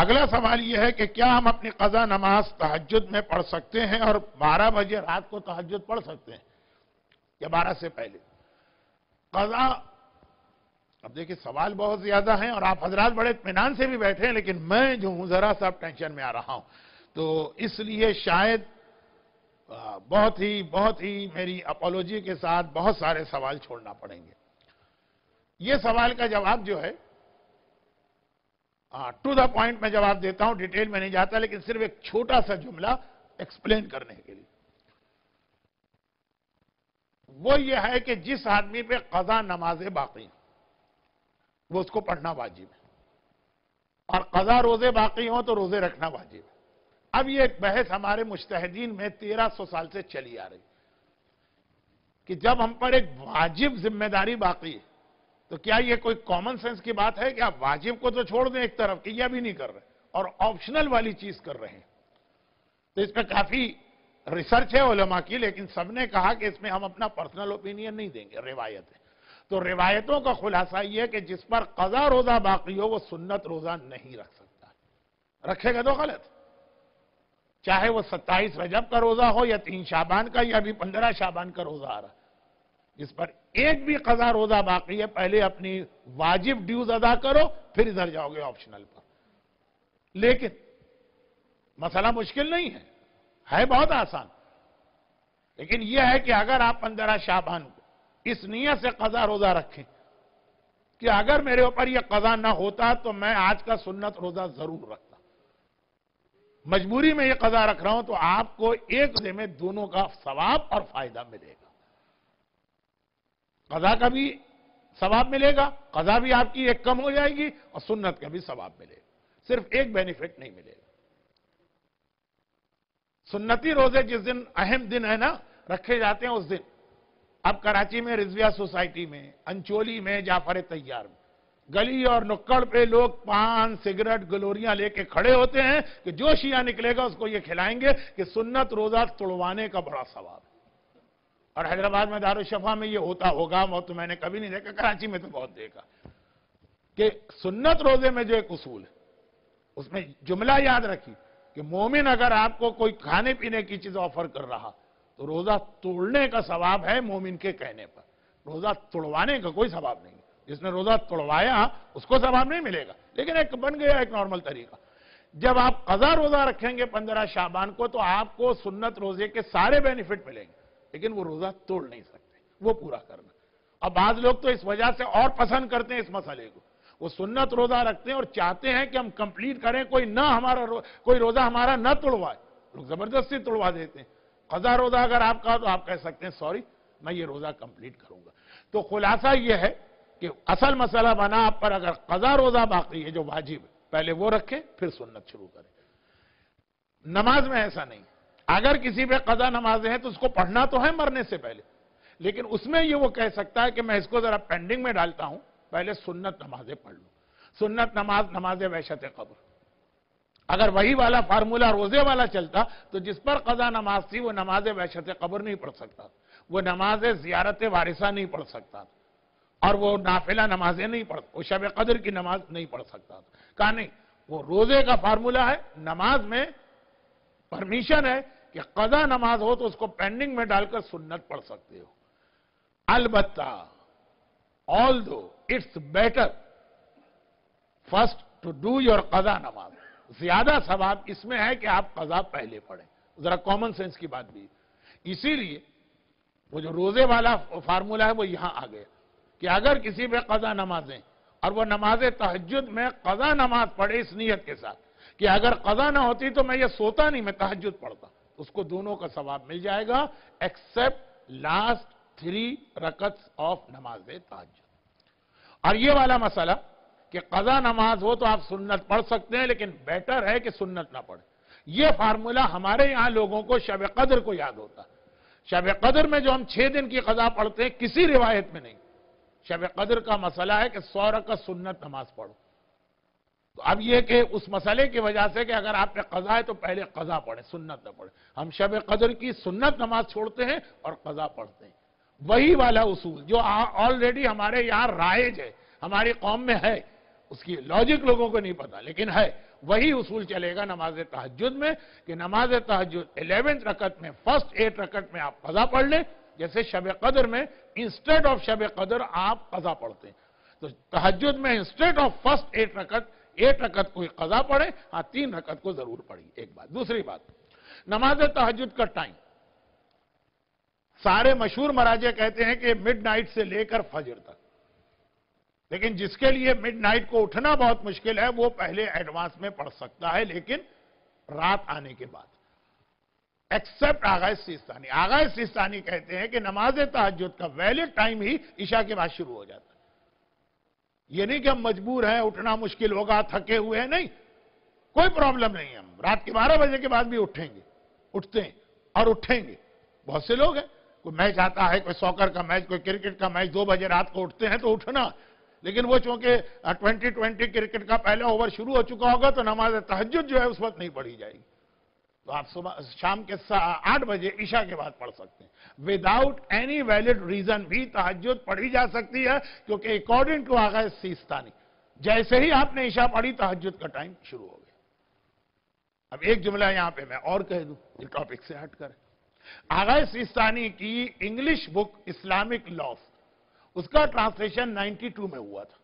اگلا سوال یہ ہے کہ کیا ہم اپنی قضا نماز تہجد میں پڑھ سکتے ہیں اور 12 بجے رات کو تہجد پڑھ سکتے ہیں یا 12 سے پہلے؟ قضا، اب دیکھیں سوال بہت زیادہ ہیں اور آپ حضرات بڑے اطمینان سے بھی بیٹھے ہیں، لیکن میں جو ہوں ذرا سا ٹینشن میں آ رہا ہوں، تو اس لیے شاید بہت ہی میری اپولوجی کے ساتھ بہت سارے سوال چھوڑنا پڑیں گے۔ یہ سوال کا جواب جو ہے ٹو دا پوائنٹ میں جواب دیتا ہوں، ڈیٹیل میں نہیں جاتا، لیکن صرف ایک چھوٹا سا جملہ ایکسپلین کرنے کے لیے۔ وہ یہ ہے کہ جس آدمی پہ قضا نمازیں باقی ہیں وہ اس کو پڑھنا واجب ہے، اور قضا روزے باقی ہوں تو روزے رکھنا واجب ہے۔ اب یہ ایک بحث ہمارے مجتہدین میں 1300 سال سے چلی آ رہی کہ جب ہم پر ایک واجب ذمہ داری باقی ہے تو کیا یہ کوئی کامن سینس کی بات ہے کہ آپ واجب کو تو چھوڑ دیں ایک طرف کہ یہ بھی نہیں کر رہے اور آپشنل والی چیز کر رہے ہیں؟ تو اس پہ کافی ریسرچ ہے علماء کی، لیکن سب نے کہا کہ اس میں ہم اپنا پرسنل اوپینین نہیں دیں گے، روایت ہے۔ تو روایتوں کا خلاصہ یہ ہے کہ جس پر قضا روزہ باقی ہو وہ سنت روزہ نہیں رکھ سکتا، رکھے گا تو غلط، چاہے وہ 27 رجب کا روزہ ہو یا 3 شعبان کا یا بھی 15 شعبان کا روزہ آ رہا۔ جس پر ایک بھی قضا روزہ باقی ہے پہلے اپنی واجب ڈیوز ادا کرو، پھر ادھر جاؤ گے آپشنل پر۔ لیکن مسئلہ مشکل نہیں ہے بہت آسان، لیکن یہ ہے کہ اگر آپ 15 شعبان کو اس نیت سے قضا روزہ رکھیں کہ اگر میرے اوپر یہ قضا نہ ہوتا تو میں آج کا سنت روزہ ضرور رکھتا، مجبوری میں یہ قضا رکھ رہا ہوں، تو آپ کو ایک روزے میں دونوں کا ثواب اور فائدہ ملے گا۔ قضا کا بھی ثواب ملے گا، قضا بھی آپ کی ایک کم ہو جائے گی، اور سنت کا بھی ثواب ملے گا، صرف ایک بینیفٹ نہیں ملے گا۔ سنتی روزے جس دن اہم دن ہے نا رکھے جاتے ہیں، اس دن اب کراچی میں رضویہ سوسائٹی میں، انچولی میں، جعفر طیار میں، گلی اور نکڑ پہ لوگ پان، سگریٹ، گلوریاں لے کے کھڑے ہوتے ہیں کہ جو شیعہ نکلے گا اس کو یہ کھلائیں گے کہ سنت روزہ توڑوانے کا بڑا ثواب ہے۔ اور حیدرآباد میں دارالشفا میں یہ ہوتا ہوگا، وہ تو میں نے کبھی نہیں دیکھا، کراچی میں تو بہت دیکھا کہ سنت روزے میں جو ایک اصول ہے اس میں جملہ یاد رکھی کہ مومن اگر آپ کو کوئی کھانے پینے کی چیز آفر کر رہا تو روزہ توڑنے کا ثواب ہے مومن کے کہنے پر، روزہ توڑوانے کا کوئی ثواب نہیں۔ جس نے روزہ توڑوایا اس کو ثواب نہیں ملے گا، لیکن ایک بن گیا ایک نارمل طریقہ۔ جب آپ قضا روزہ رکھیں گے 15 شعبان کو تو آپ کو سنت روزے کے سارے بینیفٹ ملیں گے، لیکن وہ روزہ توڑ نہیں سکتے، وہ پورا کرنا۔ اب بعض لوگ تو اس وجہ سے اور پسند کرتے ہیں اس مسئلے کو، وہ سنت روزہ رکھتے ہیں اور چاہتے ہیں کہ ہم کمپلیٹ کریں، کوئی روزہ ہمارا نہ توڑوائے، لوگ زبردستی توڑوا دیتے ہیں۔ قضا روزہ اگر آپ کا تو آپ کہہ سکتے ہیں سوری میں یہ روزہ کمپلیٹ کروں گا۔ تو خلاصہ یہ ہے کہ اصل مسئلہ بنا آپ پر اگر قضا روزہ باقی ہے جو واجب ہے پہلے وہ رکھیں پھر سنت شروع کریں۔ نماز میں ایسا نہیں، اگر کسی پہ قضا نمازیں ہیں تو اس کو پڑھنا تو ہے مرنے سے پہلے، لیکن اس میں یہ وہ کہہ سکتا ہے کہ میں اس کو ذرا پینڈنگ میں ڈالتا ہوں، پہلے سنت نمازیں پڑھ لوں۔ سنت نماز وحشت قبر، اگر وہی والا فارمولہ روزے والا چلتا تو جس پر قضا نماز تھی وہ نماز وحشت قبر نہیں پڑھ سکتا، وہ نماز زیارت وارثہ نہیں پڑھ سکتا، اور وہ نافلہ نمازیں نہیں پڑھ، وہ شب قدر کی نماز نہیں پڑھ سکتا تھا۔ کہا نہیں، وہ روزے کا فارمولہ ہے، نماز میں پرمیشن ہے کہ قضا نماز ہو تو اس کو پینڈنگ میں ڈال کر سنت پڑھ سکتے ہو۔ البتہ although it's better first to do your قضا نماز، زیادہ ثواب اس میں ہے کہ آپ قضا پہلے پڑھیں، ذرا کامن سینس کی بات بھی۔ اسی لیے وہ جو روزے والا فارمولہ ہے وہ یہاں آ گیا کہ اگر کسی پہ قضا نمازیں اور وہ نماز تہجد میں قضا نماز پڑھے اس نیت کے ساتھ کہ اگر قضا نہ ہوتی تو میں یہ سوتا نہیں، میں تہجد پڑھتا، اس کو دونوں کا ثواب مل جائے گا ایکسپٹ لاسٹ 3 رکعتس آف نماز تہجد۔ اور یہ والا مسئلہ کہ قضا نماز ہو تو آپ سنت پڑھ سکتے ہیں، لیکن بیٹر ہے کہ سنت نہ پڑھیں، یہ فارمولہ ہمارے یہاں لوگوں کو شب قدر کو یاد ہوتا ہے۔ شب قدر میں جو ہم 6 دن کی قضا پڑھتے ہیں کسی روایت میں نہیں، شب قدر کا مسئلہ ہے کہ 100 رکعت سنت نماز پڑھو۔ تو اب یہ کہ اس مسئلے کی وجہ سے کہ اگر آپ پہ قضا ہے تو پہلے قضا پڑھیں، سنت نہ پڑھیں، ہم شب قدر کی سنت نماز چھوڑتے ہیں اور قضا پڑھتے ہیں۔ وہی والا اصول جو آلریڈی ہمارے یہاں رائج ہے، ہماری قوم میں ہے، اس کی لوجک لوگوں کو نہیں پتا، لیکن ہے وہی اصول چلے گا نماز تہجد میں کہ نماز تہجد 11 رکعت میں فرسٹ 8 رکعت میں آپ قضا پڑھ لیں، جیسے شب قدر میں انسٹیڈ آف شب قدر آپ قضا پڑھتے ہیں، تو تہجد میں انسٹیڈ آف فرسٹ 8 رکعت کوئی قضا پڑھے، ہاں 3 رکعت کو ضرور پڑھی، ایک بات۔ دوسری بات، نماز تہجد کا ٹائم سارے مشہور مراجع کہتے ہیں کہ مڈ نائٹ سے لے کر فجر تک، لیکن جس کے لیے مڈ نائٹ کو اٹھنا بہت مشکل ہے وہ پہلے ایڈوانس میں پڑھ سکتا ہے، لیکن رات آنے کے بعد، ایکسپٹ آغا سیستانی۔ آغا سیستانی کہتے ہیں کہ نماز تہجد کا ویلڈ ٹائم ہی عشاء کے بعد شروع ہو جاتا ہے۔ یہ نہیں کہ ہم مجبور ہیں، اٹھنا مشکل ہوگا، تھکے ہوئے ہیں، نہیں، کوئی پرابلم نہیں ہے، ہم رات کے 12 بجے کے بعد بھی اٹھیں گے، اٹھتے ہیں اور اٹھیں گے۔ بہت سے لوگ ہیں، کوئی میچ آتا ہے، کوئی سوکر کا میچ، کوئی کرکٹ کا میچ، 2 بجے رات کو اٹھتے ہیں تو اٹھنا، لیکن وہ چونکہ 2020 کرکٹ کا پہلا اوور شروع ہو چکا ہوگا تو نماز تہجد جو ہے اس وقت نہیں پڑھی جائے گی، تو آپ شام کے 8 بجے عشاء کے بعد پڑھ سکتے ہیں۔ وداؤٹ اینی ویلڈ ریزن بھی تہجد پڑھی جا سکتی ہے، کیونکہ اکارڈنگ ٹو آغا سیستانی جیسے ہی آپ نے عشاء پڑھی تہجد کا ٹائم شروع ہو گیا۔ اب ایک جملہ یہاں پہ میں اور کہہ دوں، یہ ٹاپک سے ہٹ کر، آغا سیستانی کی انگلش بک اسلامک لاز، اس کا ٹرانسلیشن 92 میں ہوا تھا،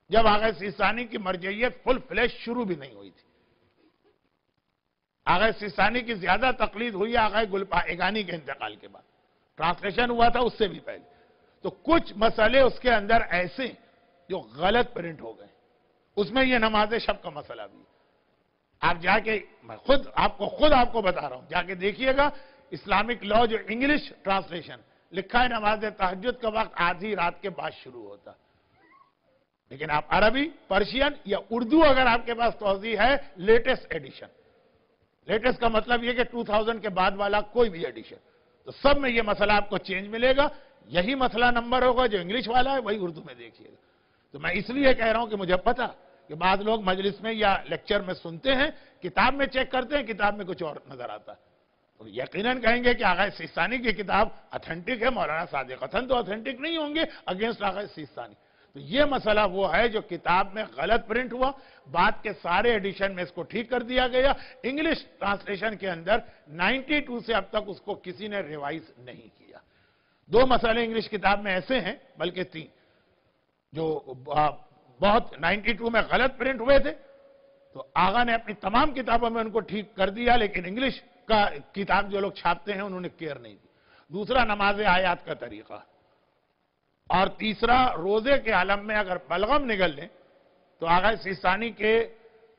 جب آغا سیستانی کی مرجعیت فل فلیش شروع بھی نہیں ہوئی تھی۔ آغا سیستانی کی زیادہ تقلید ہوئی آغا گلپائگانی کے انتقال کے بعد، ٹرانسلیشن ہوا تھا اس سے بھی پہلے، تو کچھ مسئلے اس کے اندر ایسے جو غلط پرنٹ ہو گئے، اس میں یہ نماز شب کا مسئلہ بھی ہے۔ آپ جا کے، میں خود آپ کو بتا رہا ہوں، جا کے دیکھیے گا اسلامک لا جو انگلش ٹرانسلیشن لکھا ہے، نماز تہجد کا وقت آدھی رات کے بعد شروع ہوتا، لیکن آپ عربی، پرشین یا اردو اگر آپ کے پاس توضیح ہے، لیٹسٹ ایڈیشن، لیٹسٹ کا مطلب یہ کہ 2000 کے بعد والا کوئی بھی ایڈیشن، تو سب میں یہ مسئلہ آپ کو چینج ملے گا، یہی مسئلہ نمبر ہوگا جو انگلش والا ہے وہی اردو میں دیکھیے گا۔ تو میں اس لیے کہہ رہا ہوں کہ مجھے پتا کہ بعض لوگ مجلس میں یا لیکچر میں سنتے ہیں، کتاب میں چیک کرتے ہیں، کتاب میں کچھ اور نظر آتا ہے، تو یقیناً کہیں گے کہ آغا سیستانی کی کتاب اتھینٹک ہے، مولانا صادق حسن تو اتھینٹک نہیں ہوں گے اگینسٹ آغا سیستانی۔ تو یہ مسئلہ وہ ہے جو کتاب میں غلط پرنٹ ہوا، بعد کے سارے ایڈیشن میں اس کو ٹھیک کر دیا گیا، انگلش ٹرانسلیشن کے اندر 92 سے اب تک اس کو کسی نے ریوائز نہیں کیا۔ 2 مسئلے انگلش کتاب میں ایسے ہیں، بلکہ 3، جو بہت 92 میں غلط پرنٹ ہوئے تھے، تو آغا نے اپنی تمام کتابوں میں ان کو ٹھیک کر دیا، لیکن انگلش کا کتاب جو لوگ چھاپتے ہیں انہوں نے کیئر نہیں کی۔ دوسرا، نماز آیات کا طریقہ، اور تیسرا، روزے کے عالم میں اگر بلغم نگل لیں تو آغا سیستانی کے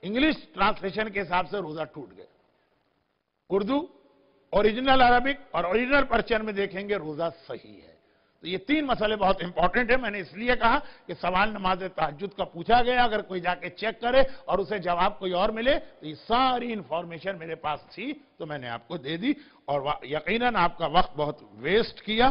انگلش ٹرانسلیشن کے حساب سے روزہ ٹوٹ گئے، اردو، اوریجنل عربک اور اوریجنل پرشین میں دیکھیں گے روزہ صحیح ہے۔ تو یہ 3 مسئلے بہت امپورٹنٹ ہیں، میں نے اس لیے کہا کہ سوال نماز تہجد کا پوچھا گیا، اگر کوئی جا کے چیک کرے اور اسے جواب کوئی اور ملے تو یہ ساری انفارمیشن میرے پاس تھی تو میں نے آپ کو دے دی، اور یقیناً آپ کا وقت بہت ویسٹ کیا۔